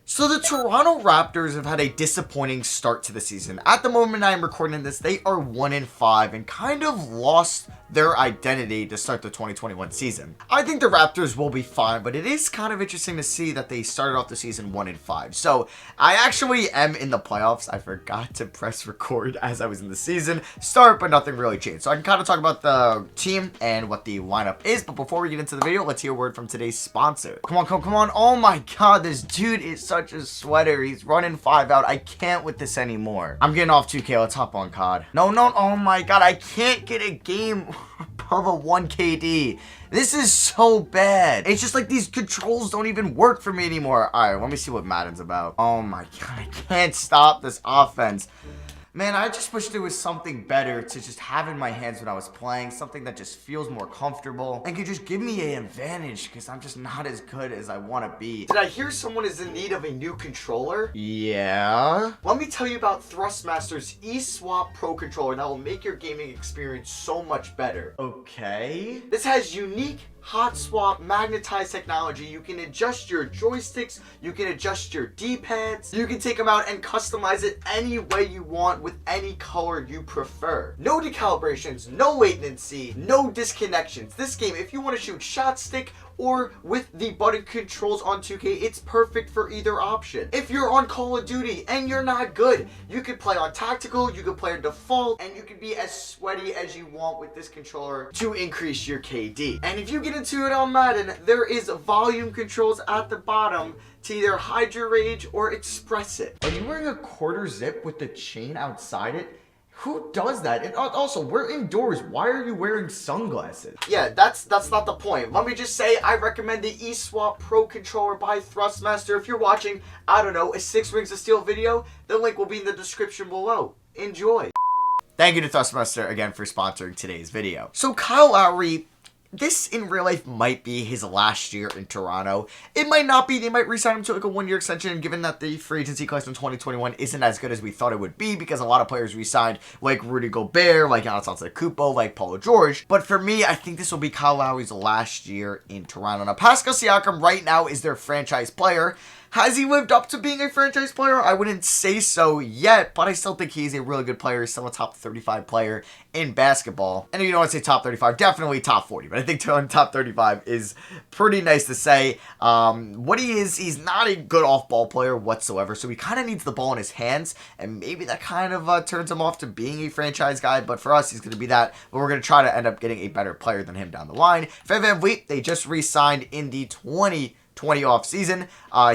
So the Toronto Raptors have had a disappointing start to the season. At the moment I am recording this, they are 1-5 and kind of lost their identity to start the 2021 season. I think the Raptors will be fine, but it is kind of interesting to see that they started off the season 1-5. So I actually am in the playoffs. I forgot to press record as I was in the season start, but nothing really changed. So I can kind of talk about the team and what the lineup is. But before we get into the video, let's hear a word from today's sponsor. Come on. Oh my God, this dude is such a sweater. He's running 5 out. I can't with this anymore. I'm getting off 2K. Let's hop on COD. No. Oh my God, I can't get a game above a 1 KD. This is so bad. It's just like these controls don't even work for me anymore. All right, let me see what Madden's about. Oh my God, I can't stop this offense. Man, I just wish there was something better to just have in my hands when I was playing. Something that just feels more comfortable and could just give me an advantage because I'm just not as good as I want to be. Did I hear someone is in need of a new controller? Yeah. Let me tell you about Thrustmaster's eSwap Pro Controller that will make your gaming experience so much better. Okay. This has unique hot swap magnetized technology. You can adjust your joysticks, you can adjust your D-pads, you can take them out and customize it any way you want with any color you prefer. No decalibrations, no latency, no disconnections. This game, if you want to shoot shot stick or with the button controls on 2K, it's perfect for either option. If you're on Call of Duty and you're not good, you could play on tactical, you could play on default, and you can be as sweaty as you want with this controller to increase your KD. And if you get into it on Madden, there is volume controls at the bottom to either hide your rage or express it. Are you wearing a quarter zip with the chain outside it? Who does that? And also, we're indoors. Why are you wearing sunglasses? Yeah, that's not the point. Let me just say, I recommend the eSwap Pro Controller by Thrustmaster. If you're watching, I don't know, a 6 Rings of Steel video, the link will be in the description below. Enjoy. Thank you to Thrustmaster again for sponsoring today's video. So Kyle Lowry, this in real life might be his last year in Toronto. It might not be. They might re-sign him to like a 1-year extension, and given that the free agency class in 2021 isn't as good as we thought it would be because a lot of players re-signed like Rudy Gobert, like Giannis Antetokounmpo, like Paul George. But for me, I think this will be Kyle Lowry's last year in Toronto. Now, Pascal Siakam right now is their franchise player. Has he lived up to being a franchise player? I wouldn't say so yet, but I still think he's a really good player. He's still a top 35 player in basketball. And if you don't want to say top 35, definitely top 40. But I think top 35 is pretty nice to say. What he is, he's not a good off-ball player whatsoever. So he kind of needs the ball in his hands. And maybe that kind of turns him off to being a franchise guy. But for us, he's going to be that. But we're going to try to end up getting a better player than him down the line. Fred VanVleet, they just re-signed in the 2020 off season.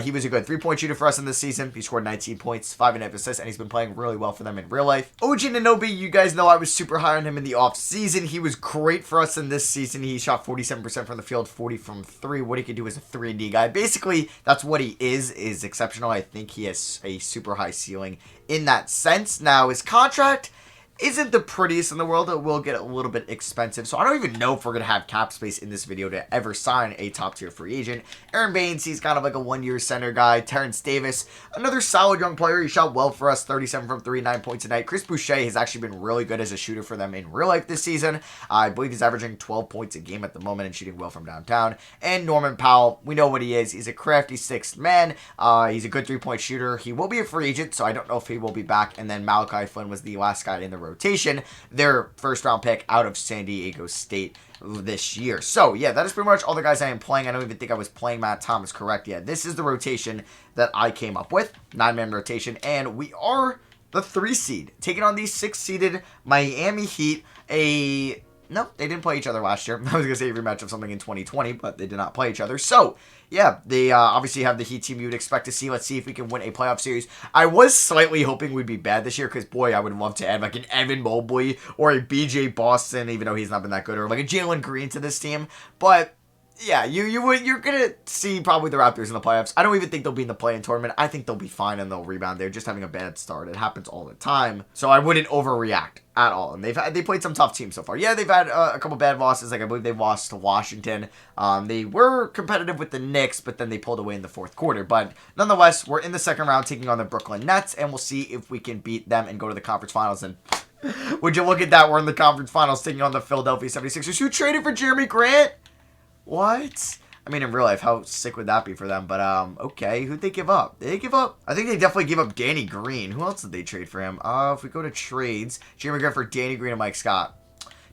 He was a good 3-point shooter for us in this season. He scored 19 points, 5.5 assists, and he's been playing really well for them in real life. OG Ninobi, you guys know I was super high on him in the off season. He was great for us in this season. He shot 47% from the field, 40 from 3. What he could do as a 3-and-D guy. Basically, that's what he is exceptional. I think he has a super high ceiling in that sense. Now, his contract isn't the prettiest in the world. It will get a little bit expensive. So I don't even know if we're going to have cap space in this video to ever sign a top tier free agent. Aaron Baines, he's kind of like a 1-year center guy. Terence Davis, another solid young player. He shot well for us, 37 from 3, 9 points a night. Chris Boucher has actually been really good as a shooter for them in real life this season. I believe he's averaging 12 points a game at the moment and shooting well from downtown. And Norman Powell, we know what he is. He's a crafty 6th man. He's a good 3-point shooter. He will be a free agent, so I don't know if he will be back. And then Malachi Flynn was the last guy in the rotation, their first-round pick out of San Diego State this year. So, yeah, that is pretty much all the guys I am playing. I don't even think I was playing Matt Thomas correct yet. This is the rotation that I came up with, 9-man rotation, and we are the 3 seed, taking on the 6-seeded Miami Heat, No, they didn't play each other last year. I was going to say a rematch of something in 2020, but they did not play each other. So, yeah, they obviously have the Heat team you would expect to see. Let's see if we can win a playoff series. I was slightly hoping we'd be bad this year because, boy, I would love to add like an Evan Mobley or a BJ Boston, even though he's not been that good, or like a Jalen Green to this team. But yeah, you're gonna see probably the Raptors in the playoffs. I don't even think they'll be in the play-in tournament. I think they'll be fine and they'll rebound. They're just having a bad start. It happens all the time, so I wouldn't overreact at all. And they played some tough teams so far. Yeah, they've had a couple bad losses. Like I believe they lost to Washington. They were competitive with the Knicks, but then they pulled away in the fourth quarter. But nonetheless, we're in the second round taking on the Brooklyn Nets, and we'll see if we can beat them and go to the conference finals. And would you look at that? We're in the conference finals taking on the Philadelphia 76ers, who traded for Jeremy Grant. What? I mean, in real life, how sick would that be for them? But, okay, who'd they give up? Did they give up? I think they definitely gave up Danny Green. Who else did they trade for him? If we go to trades, Jeremy Grant for Danny Green and Mike Scott.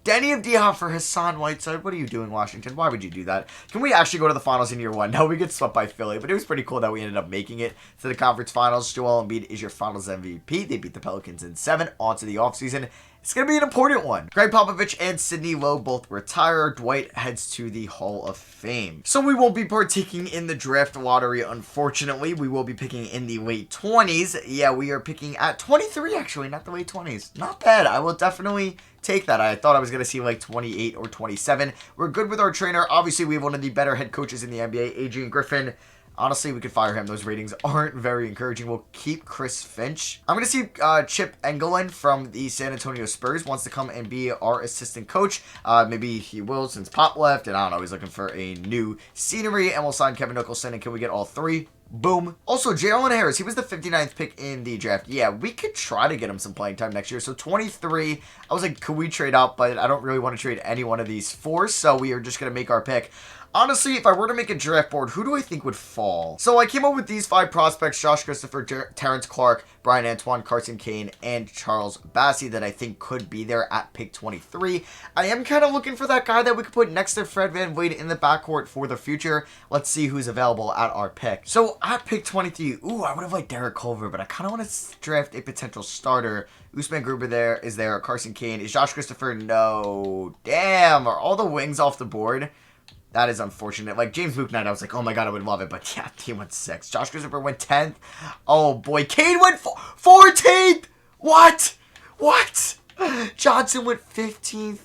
Danny of D-Hop for Hassan Whiteside. What are you doing, Washington? Why would you do that? Can we actually go to the finals in year one? No, we get swept by Philly, but it was pretty cool that we ended up making it to the conference finals. Joel Embiid is your finals MVP. They beat the Pelicans in 7. On to the offseason. It's going to be an important one. Greg Popovich and Sidney Lowe both retire. Dwight heads to the Hall of Fame. So we won't be partaking in the draft lottery, unfortunately. We will be picking in the late 20s. Yeah, we are picking at 23, actually, not the late 20s. Not bad. I will definitely take that. I thought I was going to see like 28 or 27. We're good with our trainer. Obviously, we have one of the better head coaches in the NBA, Adrian Griffin. Honestly, we could fire him. Those ratings aren't very encouraging. We'll keep Chris Finch. I'm going to see Chip Engelland from the San Antonio Spurs wants to come and be our assistant coach. Maybe he will since Pop left. And I don't know, he's looking for a new scenery. And we'll sign Kevin Nicholson. And can we get all 3? Boom. Also, Jalen Harris, he was the 59th pick in the draft. Yeah, we could try to get him some playing time next year. So 23, I was like, could we trade up? But I don't really want to trade any one of these 4. So we are just going to make our pick. Honestly, if I were to make a draft board, who do I think would fall? So I came up with these 5 prospects: Josh Christopher, Terrence Clark, Brian Antoine, Carson Kane, and Charles Bassey that I think could be there at pick 23. I am kind of looking for that guy that we could put next to Fred VanVleet in the backcourt for the future. Let's see who's available at our pick. So at pick 23, ooh, I would have liked Derek Culver, but I kind of want to draft a potential starter. Usman Gruber is there. Carson Kane. Is Josh Christopher? No. Damn, are all the wings off the board? That is unfortunate. Like, James Bouknight, I was like, oh my god, I would love it. But yeah, he went 6th. Josh Christopher went 10th. Oh boy. Kane went 14th. What? Johnson went 15th.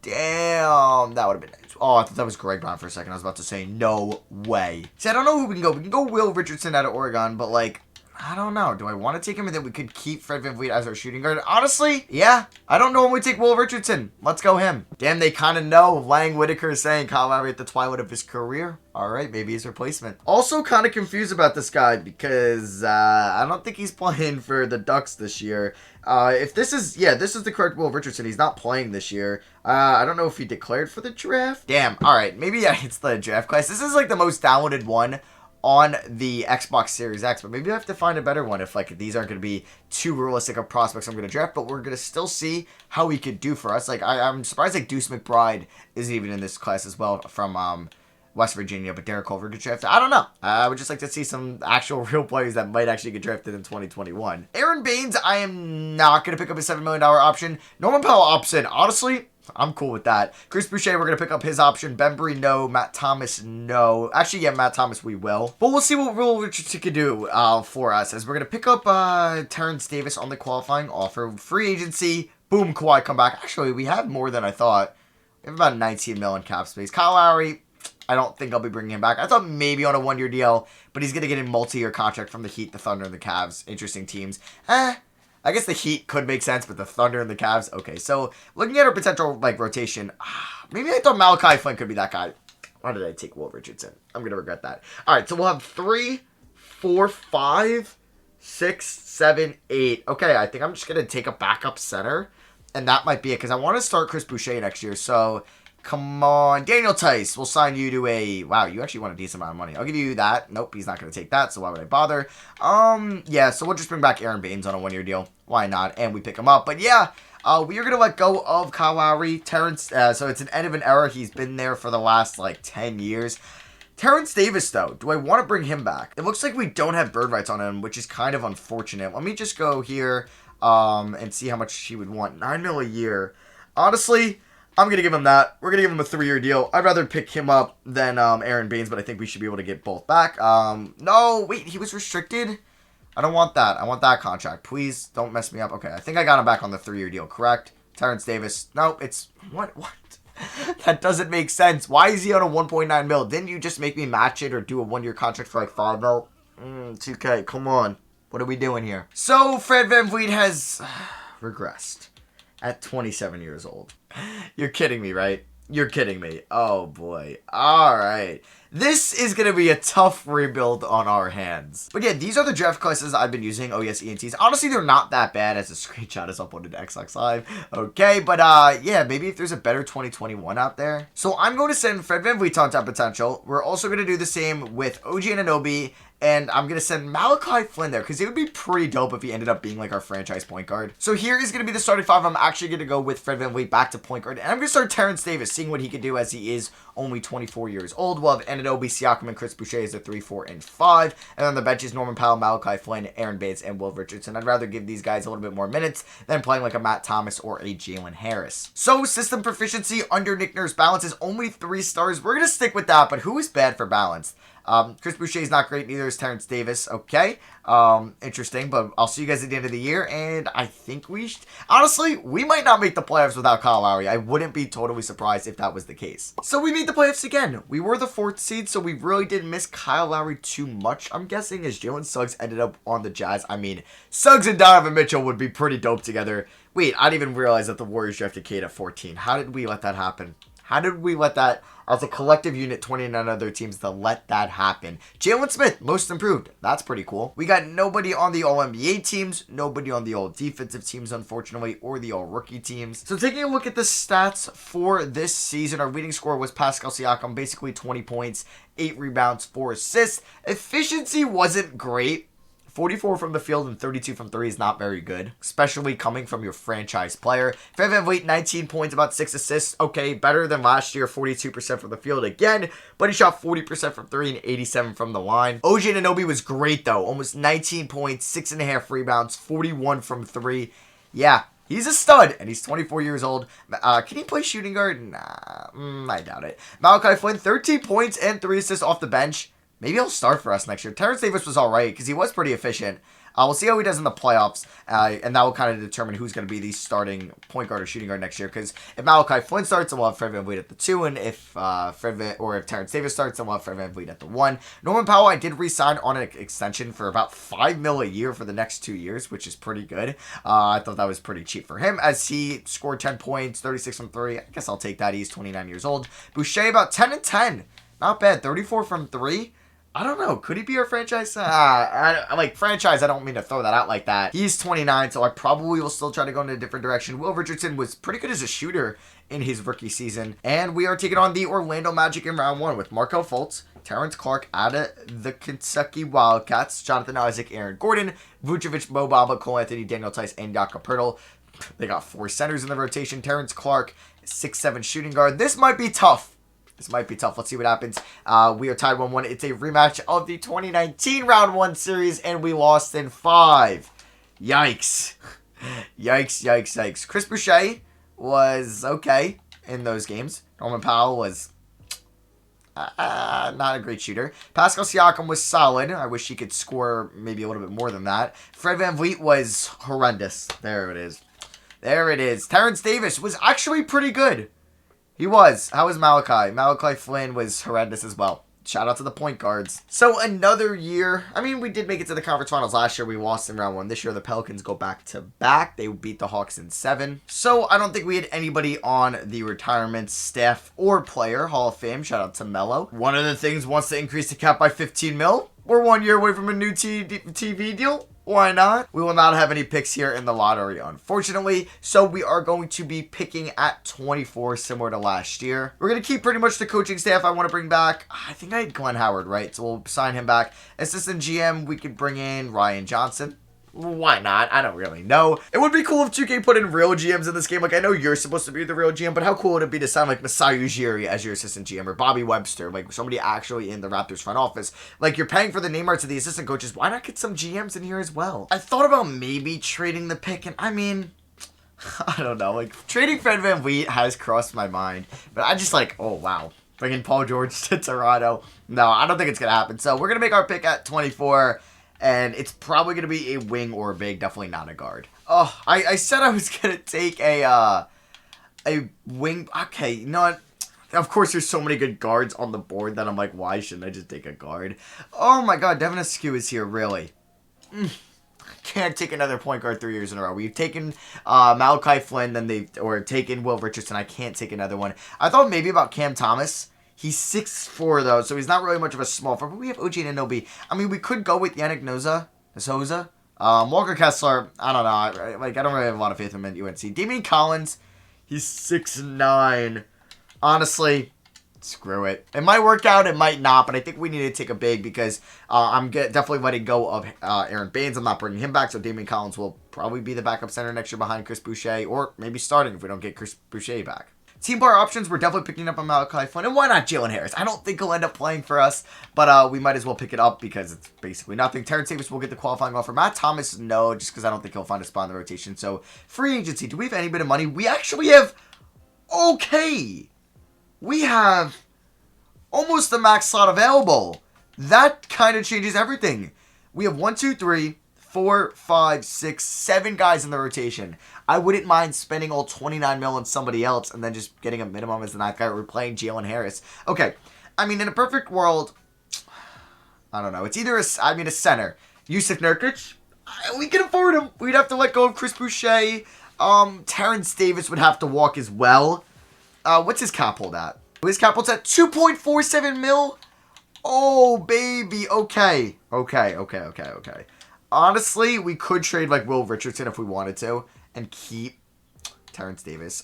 Damn. That would have been nice. Oh, I thought that was Greg Brown for a second. I was about to say, no way. See, I don't know who we can go. We can go Will Richardson out of Oregon, but like, I don't know. Do I want to take him and then we could keep Fred VanVleet as our shooting guard? Honestly, yeah. I don't know when we take Will Richardson. Let's go him. Damn, they kind of know. Lang Whitaker is saying Kyle Lowry at the twilight of his career. All right, maybe his replacement. Also kind of confused about this guy because I don't think he's playing for the Ducks this year. If this is, yeah, this is the correct Will Richardson. He's not playing this year. I don't know if he declared for the draft. Damn, all right. Maybe yeah, it's the draft class. This is like the most downloaded one on the Xbox Series X, but maybe I have to find a better one if like these aren't going to be too realistic of prospects I'm going to draft, but we're going to still see how he could do for us. Like I'm surprised like Deuce McBride isn't even in this class as well from West Virginia, but Derek Culver get drafted. I don't know. I would just like to see some actual real players that might actually get drafted in 2021. Aaron Baines, I am not going to pick up a $7 million option. Norman Powell option, honestly, I'm cool with that. Chris Boucher, we're going to pick up his option. Bembry, no. Matt Thomas, no. Actually, yeah, Matt Thomas, we will. But we'll see what Will Richardson can do for us. As we're going to pick up Terence Davis on the qualifying offer. Free agency. Boom, Kawhi come back. Actually, we have more than I thought. We have about 19 mil in cap space. Kyle Lowry, I don't think I'll be bringing him back. I thought maybe on a 1-year deal, but he's going to get a multi-year contract from the Heat, the Thunder, and the Cavs. Interesting teams. I guess the Heat could make sense, but the Thunder and the Cavs, okay. So, looking at our potential, like, rotation, maybe I thought Malachi Flynn could be that guy. Why did I take Will Richardson? I'm going to regret that. All right, so we'll have 3, 4, 5, 6, 7, 8. Okay, I think I'm just going to take a backup center, and that might be it, because I want to start Chris Boucher next year, so come on. Daniel Tice, we'll sign you to a... Wow, you actually want a decent amount of money. I'll give you that. Nope, he's not going to take that, so why would I bother? Yeah, so we'll just bring back Aaron Baines on a 1-year deal. Why not? And we pick him up. But yeah, we are going to let go of Kyle Lowry. Terrence, so it's an end of an era. He's been there for the last, like, 10 years. Terence Davis, though, do I want to bring him back? It looks like we don't have bird rights on him, which is kind of unfortunate. Let me just go here and see how much he would want. $9 million a year. Honestly, I'm going to give him that. We're going to give him a 3-year deal. I'd rather pick him up than Aaron Baines, but I think we should be able to get both back. No, wait, he was restricted? I don't want that. I want that contract. Please don't mess me up. Okay, I think I got him back on the 3-year deal, correct? Terence Davis. Nope, it's... What? That doesn't make sense. Why is he on a 1.9 mil? Didn't you just make me match it or do a 1-year contract for like 5 mil? 2K, come on. What are we doing here? So, Fred VanVleet has regressed at 27 years old. You're kidding me, right? You're kidding me. Oh, boy. All right. This is going to be a tough rebuild on our hands. But yeah, these are the draft classes I've been using. Oh, yes, ENTs. Honestly, they're not that bad as a screenshot is uploaded to Xbox Live. Okay, but yeah, maybe if there's a better 2021 out there. So I'm going to send Fred VanVleet on top potential. We're also going to do the same with OG Ninobi. And I'm going to send Malachi Flynn there because it would be pretty dope if he ended up being like our franchise point guard. So here is going to be the starting five. I'm actually going to go with Fred VanVleet back to point guard. And I'm going to start Terence Davis, seeing what he can do as he is only 24 years old. We'll have Ninobi, Siakam, and Chris Boucher as the 3, 4, and 5. And on the bench is Norman Powell, Malachi Flynn, Aaron Baines, and Will Richardson. I'd rather give these guys a little bit more minutes than playing like a Matt Thomas or a Jalen Harris. So system proficiency under Nick Nurse balance is only 3 stars. We're going to stick with that, but who is bad for balance? Chris Boucher is not great, neither is Terence Davis. Okay, interesting, but I'll see you guys at the end of the year, and I think honestly, we might not make the playoffs without Kyle Lowry. I wouldn't be totally surprised if that was the case. So we made the playoffs again. We were the 4th seed, so we really didn't miss Kyle Lowry too much, I'm guessing, as Jalen Suggs ended up on the Jazz. I mean, Suggs and Donovan Mitchell would be pretty dope together. Wait, I didn't even realize that the Warriors drafted Cade at 14. How did we let that happen? How did we let that, as a collective unit, 29 other teams, to let that happen? Jalen Smith, most improved. That's pretty cool. We got nobody on the All-NBA teams, nobody on the All-Defensive teams, unfortunately, or the All-Rookie teams. So taking a look at the stats for this season, our leading scorer was Pascal Siakam, basically 20 points, 8 rebounds, 4 assists. Efficiency wasn't great. 44 from the field and 32 from 3 is not very good, especially coming from your franchise player. Fred VanVleet, 19 points, about 6 assists. Okay, better than last year, 42% from the field again, but he shot 40% from 3 and 87 from the line. OG Ninobi was great, though. Almost 19 points, 6.5 rebounds, 41 from 3. Yeah, he's a stud, and he's 24 years old. Can he play shooting guard? Nah, I doubt it. Malachi Flynn, 13 points and 3 assists off the bench. Maybe he'll start for us next year. Terence Davis was all right because he was pretty efficient. We'll see how he does in the playoffs, and that will kind of determine who's going to be the starting point guard or shooting guard next year. Because if Malachi Flynn starts, then we'll have Fred VanVleet at the 2, and if Terence Davis starts, then we'll have Fred VanVleet at the 1. Norman Powell, I did re-sign on an extension for about $5 million a year for the next 2 years, which is pretty good. I thought that was pretty cheap for him, as he scored 10 points, 36 from 3. I guess I'll take that. He's 29 years old. Boucher, about 10 and 10. Not bad. 34 from 3. I don't know. Could he be our franchise? Franchise, I don't mean to throw that out like that. He's 29, so I probably will still try to go in a different direction. Will Richardson was pretty good as a shooter in his rookie season. And we are taking on the Orlando Magic in round 1 with Markelle Fultz, Terrence Clark out of the Kentucky Wildcats, Jonathan Isaac, Aaron Gordon, Vucevic, Mo Bamba, Cole Anthony, Daniel Tice, and Jakob Poeltl. They got 4 centers in the rotation. Terrence Clark, 6'7" shooting guard. This might be tough. Let's see what happens. We are tied 1-1. It's a rematch of the 2019 Round 1 series, and we lost in 5. Yikes. Yikes. Chris Boucher was okay in those games. Norman Powell was not a great shooter. Pascal Siakam was solid. I wish he could score maybe a little bit more than that. Fred VanVleet was horrendous. There it is. Terence Davis was actually pretty good. He was. How was Malachi? Malachi Flynn was horrendous as well. Shout out to the point guards. So another year. I mean, we did make it to the conference finals last year. We lost in round 1. This year, the Pelicans go back to back. They beat the Hawks in 7. So I don't think we had anybody on the retirement staff or player Hall of Fame. Shout out to Melo. One of the things wants to increase the cap by 15 mil. We're 1 year away from a new TV deal. Why not? We will not have any picks here in the lottery, unfortunately. So we are going to be picking at 24, similar to last year. We're going to keep pretty much the coaching staff I want to bring back. I think I had Glenn Howard, right? So we'll sign him back. Assistant GM, we could bring in Ryan Johnson. Why not? I don't really know. It would be cool if 2K put in real GMs in this game. Like, I know you're supposed to be the real GM, but how cool would it be to sign, like, Masai Ujiri as your assistant GM, or Bobby Webster, like, somebody actually in the Raptors front office. Like, you're paying for the name arts of the assistant coaches. Why not get some GMs in here as well? I thought about maybe trading the pick, and I mean, I don't know. Like, trading Fred VanVleet has crossed my mind, but I just, like, oh, wow. Bringing Paul George to Toronto. No, I don't think it's going to happen. So we're going to make our pick at 24. And it's probably going to be a wing or a big, definitely not a guard. Oh, I said I was going to take a wing. Okay, you know what? Of course, there's so many good guards on the board that I'm like, why shouldn't I just take a guard? Oh my god, Devin Askew is here, really. can't take another point guard 3 years in a row. We've taken Malachi Flynn, or taken Will Richardson. I can't take another one. I thought maybe about Cam Thomas. He's 6'4", though, so he's not really much of a small forward. But we have OG Ninobi. I mean, we could go with Yannick Noza. Walker Kessler, I don't know. I don't really have a lot of faith in him at UNC. Damian Collins, he's 6'9". Honestly, screw it. It might work out, it might not, but I think we need to take a big because I'm definitely letting go of Aaron Baines. I'm not bringing him back, so Damian Collins will probably be the backup center next year behind Chris Boucher, or maybe starting if we don't get Chris Boucher back. Team bar options, we're definitely picking up on Malachi Flynn, and why not Jalen Harris? I don't think he'll end up playing for us, but we might as well pick it up because it's basically nothing. Terence Davis will get the qualifying offer. Matt Thomas, no, just because I don't think he'll find a spot in the rotation. So, free agency, do we have any bit of money? We actually have, okay, we have almost the max slot available. That kind of changes everything. We have 1, 2, 3, 4, 5, 6, 7 guys in the rotation. I wouldn't mind spending all 29 mil on somebody else and then just getting a minimum as the 9th guy. We're playing Jalen Harris. Okay, I mean, in a perfect world, I don't know. It's either a center. Jusuf Nurkic, we can afford him. We'd have to let go of Chris Boucher. Terence Davis would have to walk as well. What's his cap hold at? His cap hold's at 2.47 mil. Oh, baby. Okay. Honestly, we could trade like Will Richardson if we wanted to and keep Terence Davis.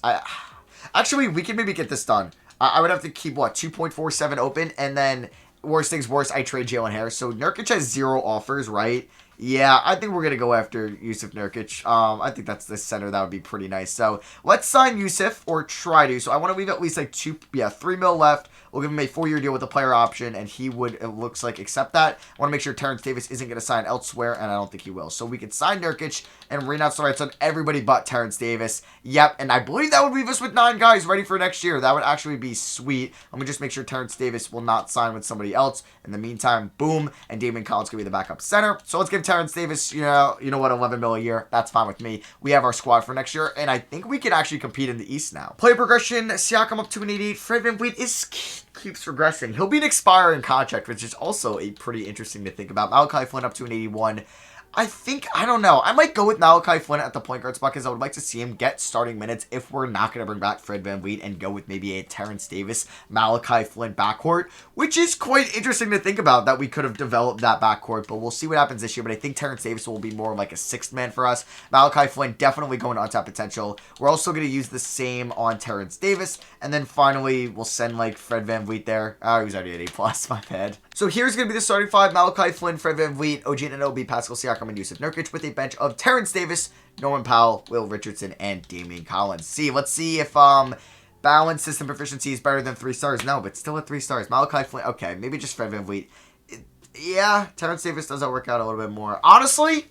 Actually, we can maybe get this done. I would have to keep, 2.47 open, and then, worst things worse, I trade Jalen Harris. So Nurkic has 0 offers, right? Yeah, I think we're going to go after Jusuf Nurkic. I think that's the center. That would be pretty nice. So let's sign Jusuf, or try to. So I want to leave at least like 3 mil left. We'll give him a 4-year deal with a player option, and he would, it looks like, accept that. I want to make sure Terence Davis isn't going to sign elsewhere, and I don't think he will. So we could sign Nurkic and renounce the rights on everybody but Terence Davis. Yep, and I believe that would leave us with 9 guys ready for next year. That would actually be sweet. Let me just make sure Terence Davis will not sign with somebody else. In the meantime, boom, and Damian Collins can be the backup center. So let's give Terence Davis, you know what, 11 mil a year. That's fine with me. We have our squad for next year, and I think we can actually compete in the East now. Player progression, Siakam up to an 88. Fred VanVleet keeps progressing. He'll be an expiring contract, which is also a pretty interesting to think about. Malachi Flynn up to an 81. I don't know. I might go with Malachi Flynn at the point guard spot because I would like to see him get starting minutes if we're not going to bring back Fred VanVleet and go with maybe a Terence Davis, Malachi Flynn backcourt, which is quite interesting to think about that we could have developed that backcourt, but we'll see what happens this year. But I think Terence Davis will be more like a 6th man for us. Malachi Flynn definitely going to untapped potential. We're also going to use the same on Terence Davis, and then finally we'll send like Fred VanVleet there. Oh, he was already at A+, my bad. So here's going to be the starting 5. Malachi Flynn, Fred VanVleet, OG Ninobi, Pascal Siakam, and Jusuf Nurkic with a bench of Terence Davis, Norman Powell, Will Richardson, and Damian Collins. Let's see if balance system proficiency is better than 3 stars. No, but still at 3 stars. Malachi Flynn, okay, maybe just Fred VanVleet. Yeah, Terence Davis does that work out a little bit more. Honestly,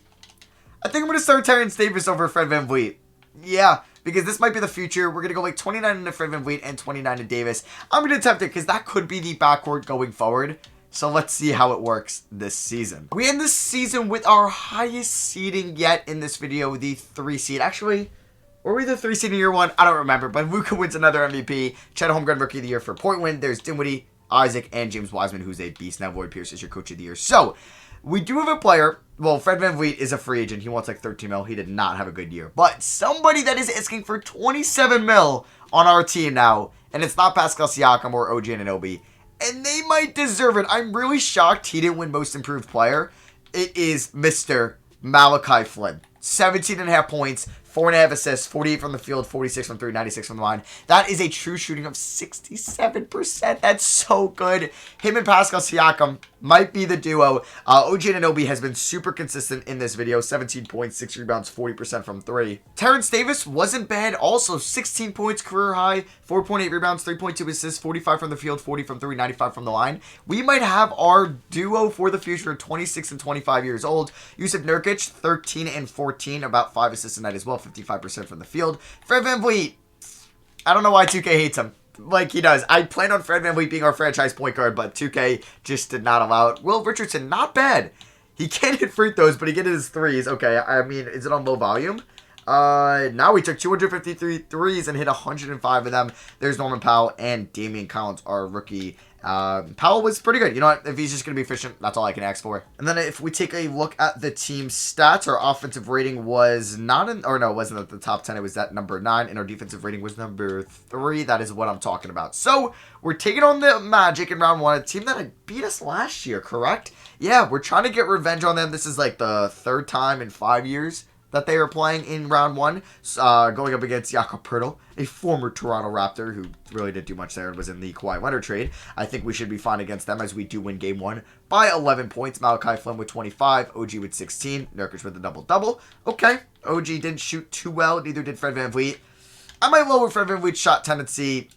I think I'm going to start Terence Davis over Fred VanVleet. Yeah, because this might be the future. We're going to go like 29 into Fred VanVleet and 29 to Davis. I'm going to attempt it because that could be the backcourt going forward. So let's see how it works this season. We end this season with our highest seeding yet in this video, the 3 seed. Actually, were we the 3 seed in year 1? I don't remember, but Luka wins another MVP. Chet Holmgren Rookie of the Year for Portland. There's Dinwiddie, Isaac, and James Wiseman, who's a beast. Now Lloyd Pierce is your Coach of the Year. So, we do have a player. Well, Fred VanVleet is a free agent. He wants like 13 mil. He did not have a good year. But somebody that is asking for 27 mil on our team now, and it's not Pascal Siakam or OG Anunoby. And they might deserve it. I'm really shocked he didn't win Most Improved Player. It is Mr. Malachi Flynn. 17.5 points, 4.5 assists, 48 from the field, 46 from 3, 96 from the line. That is a true shooting of 67%. That's so good. Him and Pascal Siakam might be the duo. OG Anunoby has been super consistent in this video. 17 points, 6 rebounds, 40% from 3. Terence Davis wasn't bad. Also, 16 points, career high, 4.8 rebounds, 3.2 assists, 45 from the field, 40 from 3, 95 from the line. We might have our duo for the future, 26 and 25 years old. Jusuf Nurkic, 13 and 14, about 5 assists a night as well, 55% from the field. Fred VanVleet, I don't know why 2K hates him. Like he does. I planned on Fred VanVleet being our franchise point guard, but 2K just did not allow it. Will Richardson, not bad. He can't hit free throws, but he can hit his threes. Okay, I mean, is it on low volume? Now we took 253 threes and hit 105 of them. There's Norman Powell and Damian Collins, our rookie Powell was pretty good. You know what? If he's just going to be efficient, that's all I can ask for. And then if we take a look at the team stats, our offensive rating was not in, or no, it wasn't at the top 10. It was at number 9, and our defensive rating was number 3. That is what I'm talking about. So we're taking on the Magic in round 1, a team that had beat us last year, correct? Yeah, we're trying to get revenge on them. This is like the 3rd time in 5 years that they are playing in round 1, going up against Jakob Poeltl, a former Toronto Raptor who really didn't do much there and was in the Kawhi Leonard trade. I think we should be fine against them as we do win game 1 by 11 points. Malachi Flynn with 25, OG with 16, Nurkic with a double-double. Okay, OG didn't shoot too well, neither did Fred VanVleet. I might lower Fred VanVleet's shot tendency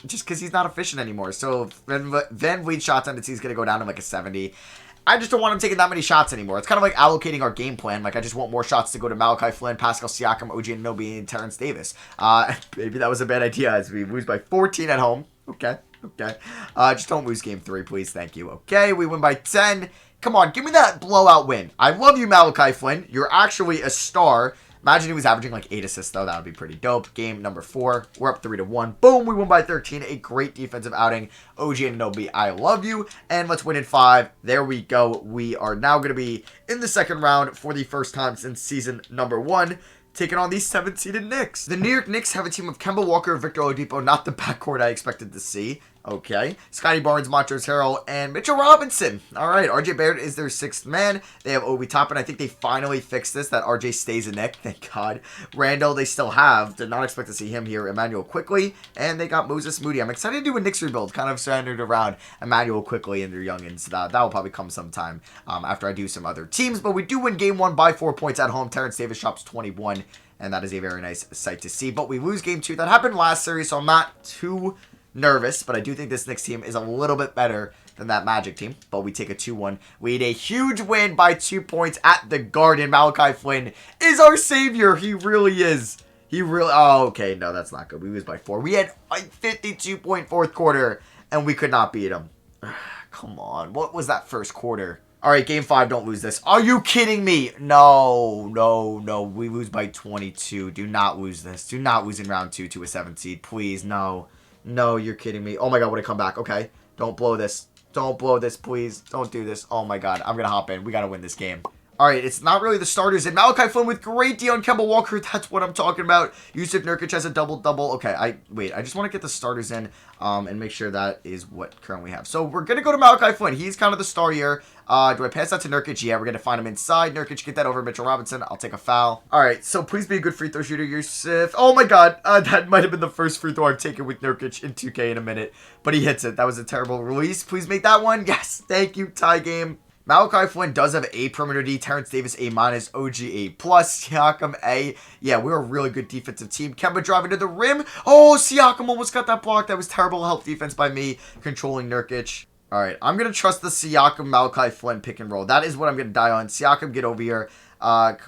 just because he's not efficient anymore. So VanVleet's shot tendency is going to go down to like a 70. I just don't want him taking that many shots anymore. It's kind of like allocating our game plan. Like, I just want more shots to go to Malachi Flynn, Pascal Siakam, OG Ninobi, and Terence Davis. Maybe that was a bad idea as we lose by 14 at home. Okay. Just don't lose game 3, please. Thank you. Okay, we win by 10. Come on, give me that blowout win. I love you, Malachi Flynn. You're actually a star. Imagine he was averaging like 8 assists, though. That would be pretty dope. Game number 4. We're up 3-1. Boom, we won by 13. A great defensive outing. OG and Ninobi, I love you. And let's win in 5. There we go. We are now going to be in the second round for the first time since season number 1. Taking on the 7th-seeded Knicks. The New York Knicks have a team of Kemba Walker, Victor Oladipo, not the backcourt I expected to see. Okay. Scotty Barnes, Montrezl Harrell, and Mitchell Robinson. All right. RJ Barrett is their 6th man. They have Obi Toppin. I think they finally fixed this, that RJ stays a Knick. Thank God. Randall, they still have. Did not expect to see him here. Emmanuel Quickley. And they got Moses Moody. I'm excited to do a Knicks rebuild, kind of centered around Emmanuel Quickley and their youngins. That will probably come sometime after I do some other teams. But we do win game 1 by 4 points at home. Terence Davis drops 21. And that is a very nice sight to see. But we lose game 2. That happened last series, so I'm not too nervous, but I do think this Knicks team is a little bit better than that Magic team. But we take a 2-1. We had a huge win by 2 points at the Garden. Malachi Flynn is our savior. He really is. Oh, okay. No, that's not good. We lose by 4. We had a 52-point fourth quarter, and we could not beat him. Come on. What was that first quarter? All right, game 5, don't lose this. Are you kidding me? No. We lose by 22. Do not lose this. Do not lose in round 2 to a 7th seed. Please, no. No, you're kidding me. Oh my God, what a comeback. Okay, don't blow this. Don't blow this, please. Don't do this. Oh my God, I'm going to hop in. We got to win this game. All right, it's not really the starters. And Malachi Flynn with great D on Kemba Walker. That's what I'm talking about. Yusuf Nurkic has a double-double. Okay, I just want to get the starters in and make sure that is what currently we have. So we're going to go to Malachi Flynn. He's kind of the star here. Do I pass that to Nurkic? Yeah, we're going to find him inside. Nurkic, get that over Mitchell Robinson. I'll take a foul. All right, so please be a good free throw shooter, Yusuf. Oh my God, that might have been the first free throw I've taken with Nurkic in 2K in a minute. But he hits it. That was a terrible release. Please make that one. Yes, thank you. Tie game. Malachi Flynn does have A perimeter D. Terence Davis A-, OG A+, Siakam A. Yeah, we're a really good defensive team. Kemba driving to the rim. Oh, Siakam almost got that block. That was terrible help defense by me, controlling Nurkic. All right, I'm going to trust the Siakam Malachi Flynn pick and roll. That is what I'm going to die on. Siakam, get over here.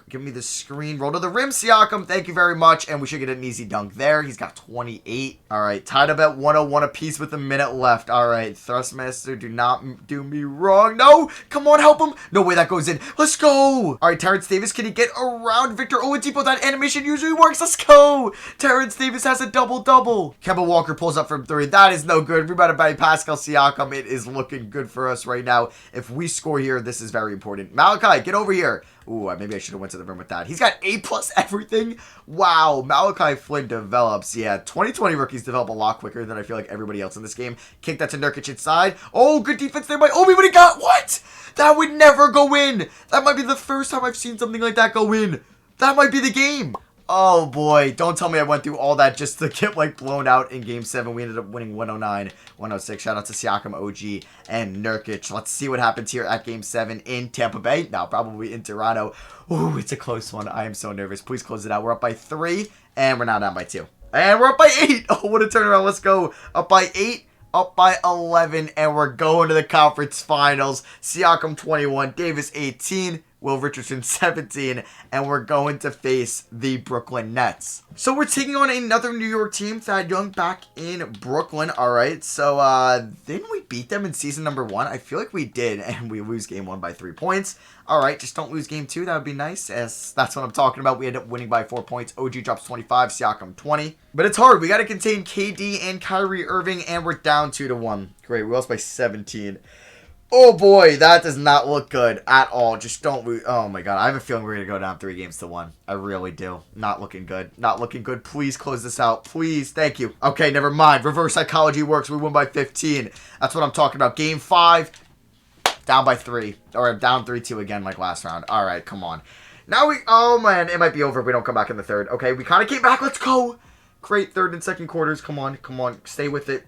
Give me the screen. Roll to the rim, Siakam. Thank you very much. And we should get an easy dunk there. He's got 28. All right, tied up at 101 apiece with a minute left. All right, Thrustmaster, do not do me wrong. No, come on, help him. No way, that goes in. Let's go. All right, Terence Davis, can he get around Victor Oladipo? That animation usually works. Let's go. Terence Davis has a double-double. Kemba Walker pulls up from 3. That is no good. Rebounded by Pascal Siakam. It is looking good for us right now. If we score here, this is very important. Malachi, get over here. Ooh, maybe I should have went to the rim with that. He's got A+ everything. Wow, Malachi Flynn develops. Yeah, 2020 rookies develop a lot quicker than I feel like everybody else in this game. Kick that to Nurkic inside. Oh, good defense there by Obi, but he got what? That would never go in. That might be the first time I've seen something like that go in. That might be the game. Oh boy, don't tell me I went through all that just to get like blown out in game 7. We ended up winning 109-106. Shout out to Siakam, OG, and Nurkic. Let's see what happens here at game 7 in Tampa Bay. Now probably in Toronto. Ooh, it's a close one. I am so nervous. Please close it out. We're up by 3, and we're now down by 2. And we're up by 8. Oh, what a turnaround. Let's go. Up by 8. Up by 11, and we're going to the conference finals. Siakam 21, Davis 18. Will Richardson 17, and we're going to face the Brooklyn Nets. So we're taking on another New York team, Thad Young back in Brooklyn. All right, so didn't we beat them in season number 1? I feel like we did, and we lose game 1 by 3 points. All right, just don't lose game 2. That would be nice, as that's what I'm talking about. We end up winning by 4 points. OG drops 25, Siakam 20. But it's hard. We got to contain KD and Kyrie Irving, and we're down 2-1. Great, we lost by 17. Oh boy, that does not look good at all. Just don't lose. Oh my god, I have a feeling we're going to go down 3-1. I really do. Not looking good. Not looking good. Please close this out. Please. Thank you. Okay, never mind. Reverse psychology works. We win by 15. That's what I'm talking about. Game 5, down by 3. Or down 3-2 again like last round. All right, come on. Now oh man, it might be over if we don't come back in the third. Okay, we kind of came back. Let's go. Great third and second quarters. Come on, come on. Stay with it.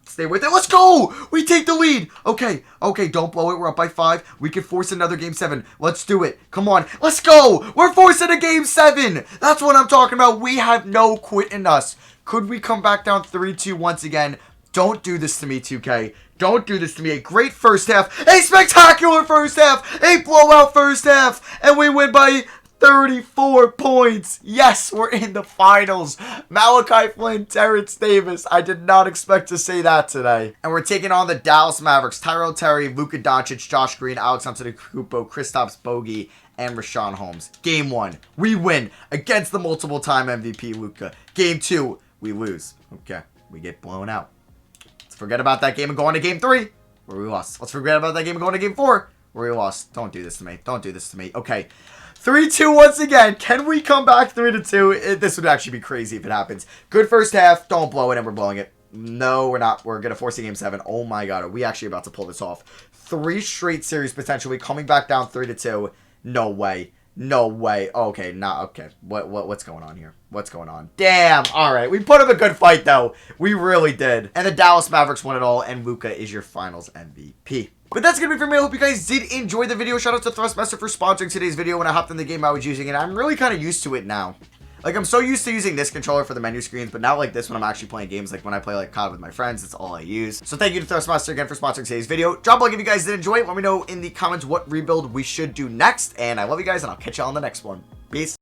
Stay with it. Let's go. We take the lead. Okay, don't blow it. We're up by 5. We can force another game 7. Let's do it. Come on. Let's go. We're forcing a game 7. That's what I'm talking about. We have no quit in us. Could we come back down 3-2 once again? Don't do this to me, 2K. Don't do this to me. A great first half. A spectacular first half. A blowout first half. And we win by 34 points. Yes, we're in the finals. Malachi Flynn, Terence Davis. I did not expect to say that today. And we're taking on the Dallas Mavericks. Tyrell Terry, Luka Doncic, Josh Green, Alex Antetokounmpo, Kristaps Bogey, and Rashawn Holmes. Game 1, we win against the multiple-time MVP Luka. Game 2, we lose. Okay, we get blown out. Let's forget about that game and go on to Game 3, where we lost. Let's forget about that game and go on to Game 4, where we lost. Don't do this to me. Don't do this to me. Okay. 3-2 once again. Can we come back 3-2? This would actually be crazy if it happens. Good first half. Don't blow it, and we're blowing it. No, we're not. We're going to force a game 7. Oh my god. Are we actually about to pull this off? 3 straight series potentially. Coming back down 3-2. No way. No way. Okay, okay. What's going on here? What's going on? Damn. All right. We put up a good fight, though. We really did. And the Dallas Mavericks won it all, and Luka is your finals MVP. But that's going to be for me. I hope you guys did enjoy the video. Shout out to Thrustmaster for sponsoring today's video. When I hopped in the game, I was using it. I'm really kind of used to it now. Like, I'm so used to using this controller for the menu screens, but now like this when I'm actually playing games, like when I play like COD with my friends, it's all I use. So thank you to Thrustmaster again for sponsoring today's video. Drop a like if you guys did enjoy it. Let me know in the comments what rebuild we should do next. And I love you guys, and I'll catch you all on the next one. Peace.